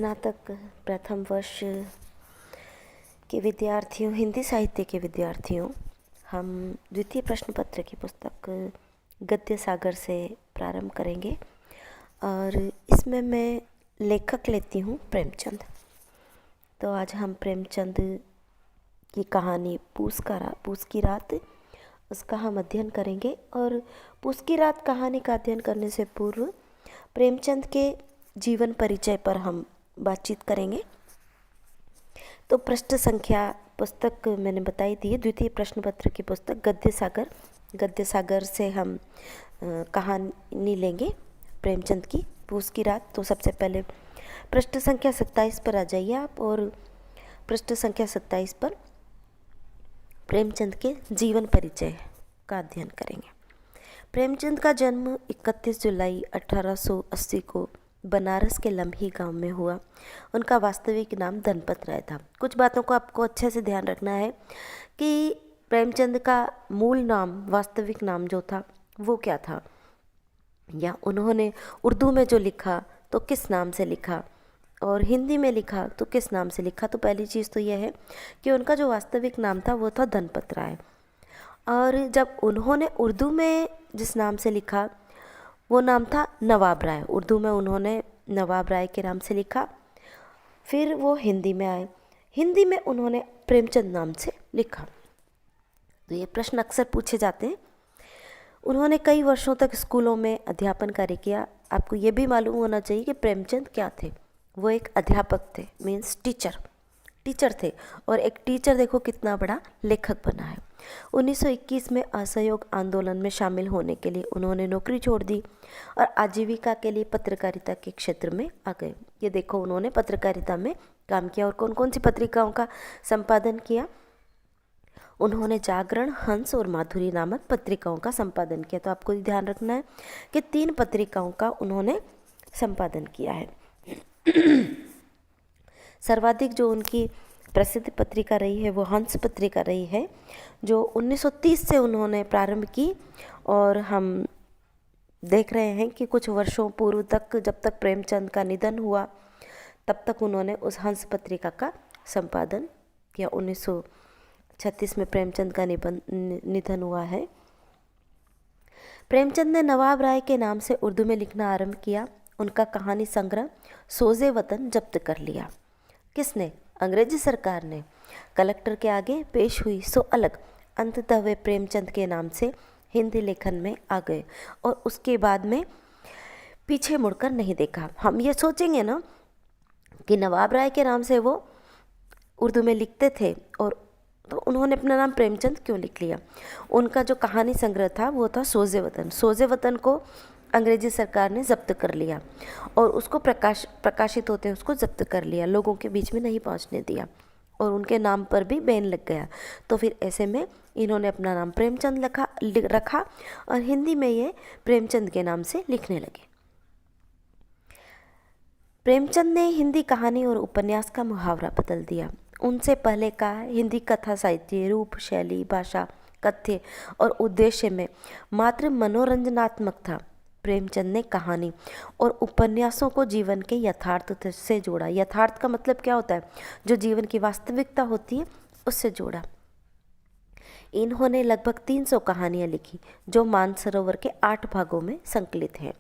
स्नातक प्रथम वर्ष के विद्यार्थियों, हिंदी साहित्य के विद्यार्थियों, हम द्वितीय प्रश्न पत्र की पुस्तक गद्य सागर से प्रारंभ करेंगे और इसमें मैं लेखक लेती हूँ प्रेमचंद। तो आज हम प्रेमचंद की कहानी पूस की रात, उसका हम अध्ययन करेंगे। और पूस की रात कहानी का अध्ययन करने से पूर्व प्रेमचंद के जीवन परिचय पर हम बातचीत करेंगे। तो पृष्ठ संख्या पुस्तक मैंने बताई थी, द्वितीय प्रश्न पत्र की पुस्तक गद्य सागर से हम कहानी लेंगे प्रेमचंद की पूस की रात। तो सबसे पहले पृष्ठ संख्या 27 पर आ जाइए आप, और पृष्ठ संख्या 27 पर प्रेमचंद के जीवन परिचय का अध्ययन करेंगे। प्रेमचंद का जन्म 31 जुलाई 1880 को बनारस के लम्ही गांव में हुआ। उनका वास्तविक नाम धनपत राय था। कुछ बातों को आपको अच्छे से ध्यान रखना है कि प्रेमचंद का मूल नाम, वास्तविक नाम जो था वो क्या था, या उन्होंने उर्दू में जो लिखा तो किस नाम से लिखा और हिंदी में लिखा तो किस नाम से लिखा। तो पहली चीज़ तो यह है कि उनका जो वास्तविक नाम था वो था धनपत राय, और जब उन्होंने उर्दू में जिस नाम से लिखा वो नाम था नवाब राय। उर्दू में उन्होंने नवाब राय के नाम से लिखा, फिर वो हिंदी में आए, हिंदी में उन्होंने प्रेमचंद नाम से लिखा। तो ये प्रश्न अक्सर पूछे जाते हैं। उन्होंने कई वर्षों तक स्कूलों में अध्यापन कार्य किया। आपको ये भी मालूम होना चाहिए कि प्रेमचंद क्या थे। वो एक अध्यापक थे, मीन्स टीचर थे, और एक टीचर देखो कितना बड़ा लेखक बना है। 1921 में असहयोग आंदोलन में शामिल होने के लिए उन्होंने नौकरी छोड़ दी और आजीविका के लिए पत्रकारिता के क्षेत्र में आ गए। ये देखो, उन्होंने पत्रकारिता में काम किया और कौन कौन सी पत्रिकाओं का संपादन किया। उन्होंने जागरण, हंस और माधुरी नामक पत्रिकाओं का संपादन किया। तो आपको ध्यान रखना है कि 3 पत्रिकाओं का उन्होंने संपादन किया है। सर्वाधिक जो उनकी प्रसिद्ध पत्रिका रही है वो हंस पत्रिका रही है, जो 1930 से उन्होंने प्रारंभ की, और हम देख रहे हैं कि कुछ वर्षों पूर्व तक, जब तक प्रेमचंद का निधन हुआ तब तक उन्होंने उस हंस पत्रिका का संपादन किया। 1936 में प्रेमचंद का निधन हुआ है। प्रेमचंद ने नवाब राय के नाम से उर्दू में लिखना आरंभ किया। उनका कहानी संग्रह सोजे वतन जब्त कर लिया। किसने? अंग्रेजी सरकार ने। कलेक्टर के आगे पेश हुई सो अलग। अंततः वे प्रेमचंद के नाम से हिंदी लेखन में आ गए और उसके बाद में पीछे मुड़कर नहीं देखा। हम ये सोचेंगे ना कि नवाब राय के नाम से वो उर्दू में लिखते थे, और तो उन्होंने अपना नाम प्रेमचंद क्यों लिख लिया। उनका जो कहानी संग्रह था वो था सोजे वतन को अंग्रेजी सरकार ने जब्त कर लिया और उसको प्रकाशित होते हैं उसको जब्त कर लिया, लोगों के बीच में नहीं पहुंचने दिया, और उनके नाम पर भी बैन लग गया। तो फिर ऐसे में इन्होंने अपना नाम प्रेमचंद रखा और हिंदी में ये प्रेमचंद के नाम से लिखने लगे। प्रेमचंद ने हिंदी कहानी और उपन्यास का मुहावरा बदल दिया। उनसे पहले का हिंदी कथा साहित्य रूप, शैली, भाषा, कथ्य और उद्देश्य में मात्र मनोरंजनात्मक था। प्रेमचंद ने कहानी और उपन्यासों को जीवन के यथार्थ से जोड़ा। यथार्थ का मतलब क्या होता है? जो जीवन की वास्तविकता होती है उससे जोड़ा। इन्होंने लगभग 300 कहानियां लिखी जो मानसरोवर के 8 भागों में संकलित हैं।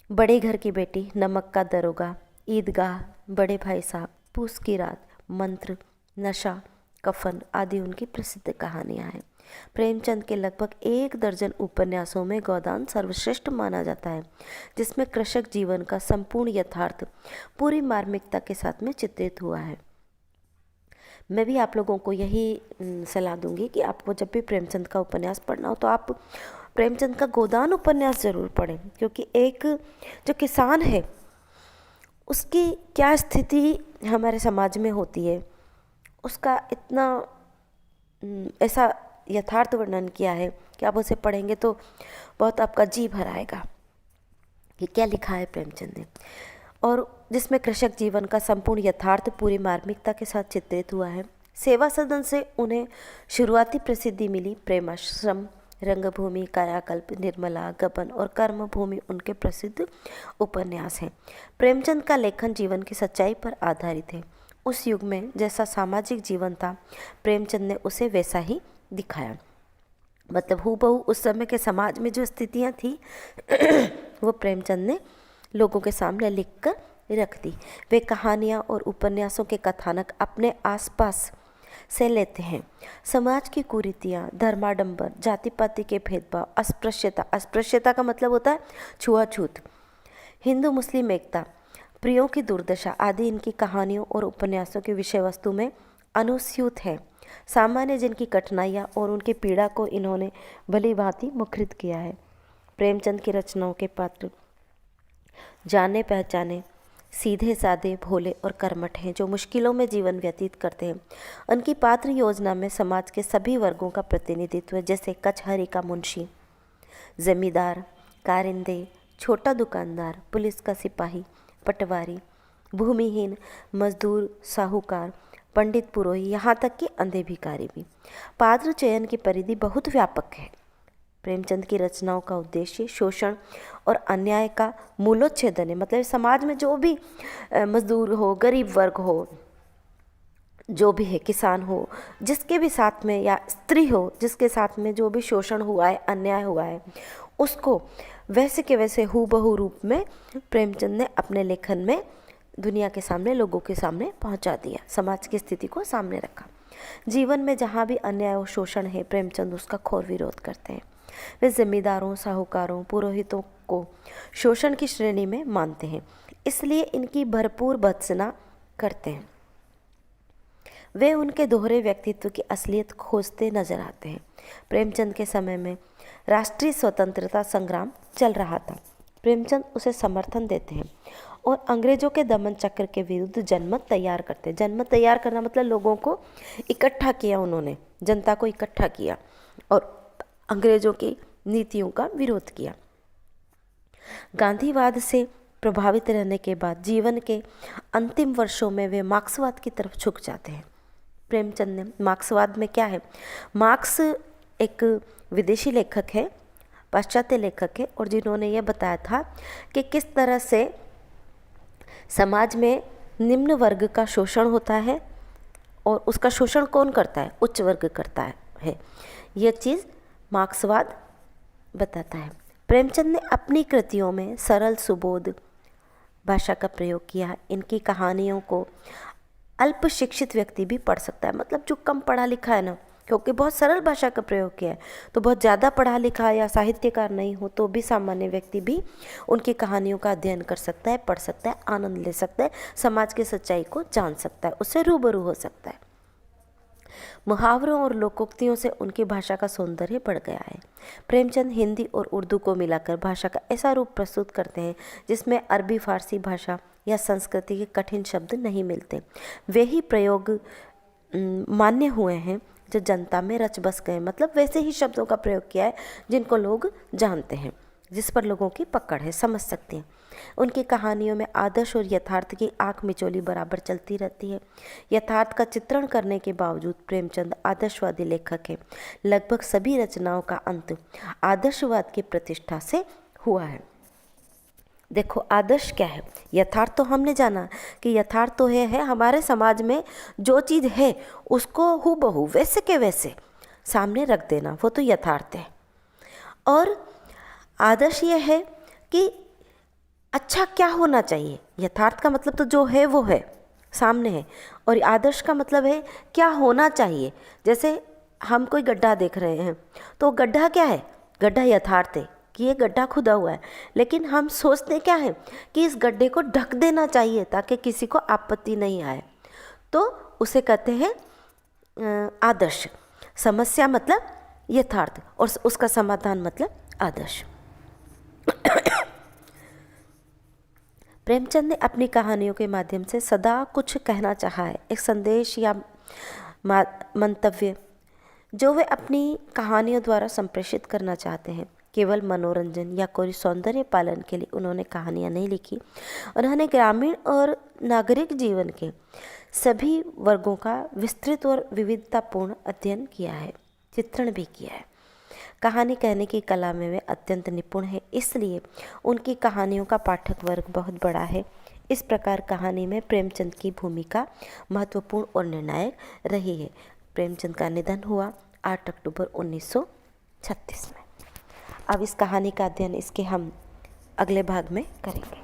बड़े घर की बेटी, नमक का दरोगा, ईदगाह, बड़े भाई साहब, पूस की रात, मंत्र, नशा, कफन आदि उनकी प्रसिद्ध कहानियां हैं। प्रेमचंद के लगभग 1 दर्जन उपन्यासों में गोदान सर्वश्रेष्ठ माना जाता है, जिसमें कृषक जीवन का संपूर्ण यथार्थ पूरी मार्मिकता के साथ में चित्रित हुआ है। मैं भी आप लोगों को यही सलाह दूंगी कि आपको जब भी प्रेमचंद का उपन्यास पढ़ना हो तो आप प्रेमचंद का गोदान उपन्यास ज़रूर पढ़ें, क्योंकि एक जो किसान है उसकी क्या स्थिति हमारे समाज में होती है उसका इतना ऐसा यथार्थ वर्णन किया है कि आप उसे पढ़ेंगे तो बहुत आपका जी भर आएगा कि क्या लिखा है प्रेमचंद ने, और जिसमें कृषक जीवन का संपूर्ण यथार्थ पूरी मार्मिकता के साथ चित्रित हुआ है। सेवा सदन से उन्हें शुरुआती प्रसिद्धि मिली। प्रेमाश्रम, रंगभूमि, कायाकल्प, निर्मला, गबन और कर्मभूमि उनके प्रसिद्ध उपन्यास हैं। प्रेमचंद का लेखन जीवन की सच्चाई पर आधारित है। उस युग में जैसा सामाजिक जीवन था, प्रेमचंद ने उसे वैसा ही दिखाया। मतलब हूबहू उस समय के समाज में जो स्थितियाँ थी वो प्रेमचंद ने लोगों के सामने लिखकर रख दी। वे कहानियाँ और उपन्यासों के कथानक अपने आसपास से लेते हैं। समाज की कुरीतियाँ, धर्माडंबर, जाति पाति के भेदभाव, अस्पृश्यता का मतलब होता है छुआछूत, हिंदू मुस्लिम एकता, प्रियों की दुर्दशा आदि इनकी कहानियों और उपन्यासों की विषय वस्तु में अनुस्यूत है। सामान्य जन की कठिनाइयाँ और उनकी पीड़ा को इन्होंने भली भांति मुखरित किया है। प्रेमचंद की रचनाओं के पात्र जाने पहचाने, सीधे साधे, भोले और कर्मठ हैं, जो मुश्किलों में जीवन व्यतीत करते हैं। उनकी पात्र योजना में समाज के सभी वर्गों का प्रतिनिधित्व है, जैसे कचहरी का मुंशी, जमींदार, कारिंदे, छोटा दुकानदार, पुलिस का सिपाही, पटवारी, भूमिहीन, मजदूर, साहूकार, पंडित, पुरोहित, यहाँ तक कि अंधे भिखारी भी। पात्र चयन की परिधि बहुत व्यापक है। प्रेमचंद की रचनाओं का उद्देश्य शोषण और अन्याय का मूलोच्छेदन है। मतलब समाज में जो भी मजदूर हो, गरीब वर्ग हो, जो भी है, किसान हो, जिसके भी साथ में, या स्त्री हो जिसके साथ में जो भी शोषण हुआ है, अन्याय हुआ है, उसको वैसे के वैसे हूबहू रूप में प्रेमचंद ने अपने लेखन में दुनिया के सामने, लोगों के सामने पहुंचा दिया। समाज की स्थिति को सामने रखा। जीवन में जहाँ भी अन्याय और शोषण है, प्रेमचंद उसका घोर विरोध करते हैं। वे जमींदारों, साहूकारों, पुरोहितों को शोषण की श्रेणी में मानते हैं, इसलिए इनकी भरपूर भर्त्सना करते हैं। वे उनके दोहरे व्यक्तित्व की असलियत खोजते नजर आते हैं। प्रेमचंद के समय में राष्ट्रीय स्वतंत्रता संग्राम चल रहा था। प्रेमचंद उसे समर्थन देते हैं और अंग्रेजों के दमन चक्र के विरुद्ध जनमत तैयार करते हैं। जनमत तैयार करना मतलब लोगों को इकट्ठा किया, उन्होंने जनता को इकट्ठा किया और अंग्रेजों की नीतियों का विरोध किया। गांधीवाद से प्रभावित रहने के बाद जीवन के अंतिम वर्षों में वे मार्क्सवाद की तरफ झुक जाते हैं। प्रेमचंद ने मार्क्सवाद में क्या है, मार्क्स एक विदेशी लेखक है, पाश्चात्य लेखक है, और जिन्होंने यह बताया था कि किस तरह से समाज में निम्न वर्ग का शोषण होता है और उसका शोषण कौन करता है, उच्च वर्ग करता है। यह चीज़ मार्क्सवाद बताता है। प्रेमचंद ने अपनी कृतियों में सरल सुबोध भाषा का प्रयोग किया है। इनकी कहानियों को अल्प शिक्षित व्यक्ति भी पढ़ सकता है, मतलब जो कम पढ़ा लिखा है ना, क्योंकि बहुत सरल भाषा का प्रयोग किया है, तो बहुत ज़्यादा पढ़ा लिखा या साहित्यकार नहीं हो तो भी सामान्य व्यक्ति भी उनकी कहानियों का अध्ययन कर सकता है, पढ़ सकता है, आनंद ले सकता है, समाज की सच्चाई को जान सकता है, उससे रूबरू हो सकता है। मुहावरों और लोकोक्तियों से उनकी भाषा का सौंदर्य बढ़ गया है। प्रेमचंद हिंदी और उर्दू को मिलाकर भाषा का ऐसा रूप प्रस्तुत करते हैं जिसमें अरबी, फारसी भाषा या संस्कृति के कठिन शब्द नहीं मिलते। वे ही प्रयोग मान्य हुए हैं जो जनता में रच बस गए, मतलब वैसे ही शब्दों का प्रयोग किया है जिनको लोग जानते हैं, जिस पर लोगों की पकड़ है, समझ सकते हैं। उनकी कहानियों में आदर्श और यथार्थ की आंख मिचोली बराबर चलती रहती है। यथार्थ का चित्रण करने के बावजूद प्रेमचंद आदर्शवादी लेखक है। लगभग सभी रचनाओं का अंत आदर्शवाद की प्रतिष्ठा से हुआ है। देखो, आदर्श क्या है? यथार्थ तो हमने जाना कि यथार्थ तो है हमारे समाज में जो चीज़ है उसको हूबहू वैसे के वैसे सामने रख देना, वो तो यथार्थ है। और आदर्श ये है कि अच्छा क्या होना चाहिए। यथार्थ का मतलब तो जो है वो है, सामने है, और आदर्श का मतलब है क्या होना चाहिए। जैसे हम कोई गड्ढा देख रहे हैं तो गड्ढा क्या है, गड्ढा यथार्थ है कि ये गड्ढा खुदा हुआ है, लेकिन हम सोचते क्या है कि इस गड्ढे को ढक देना चाहिए ताकि किसी को आपत्ति नहीं आए, तो उसे कहते हैं आदर्श। समस्या मतलब यथार्थ और उसका समाधान मतलब आदर्श। प्रेमचंद ने अपनी कहानियों के माध्यम से सदा कुछ कहना चाहा है, एक संदेश या मंतव्य जो वे अपनी कहानियों द्वारा संप्रेषित करना चाहते हैं। केवल मनोरंजन या कोई सौंदर्य पालन के लिए उन्होंने कहानियाँ नहीं लिखी। उन्होंने ग्रामीण और नागरिक जीवन के सभी वर्गों का विस्तृत और विविधतापूर्ण अध्ययन किया है, चित्रण भी किया है। कहानी कहने की कला में वे अत्यंत निपुण हैं, इसलिए उनकी कहानियों का पाठक वर्ग बहुत बड़ा है। इस प्रकार कहानी में प्रेमचंद की भूमिका महत्वपूर्ण और निर्णायक रही है। प्रेमचंद का निधन हुआ 8 अक्टूबर 1936 में। अब इस कहानी का अध्ययन इसके हम अगले भाग में करेंगे।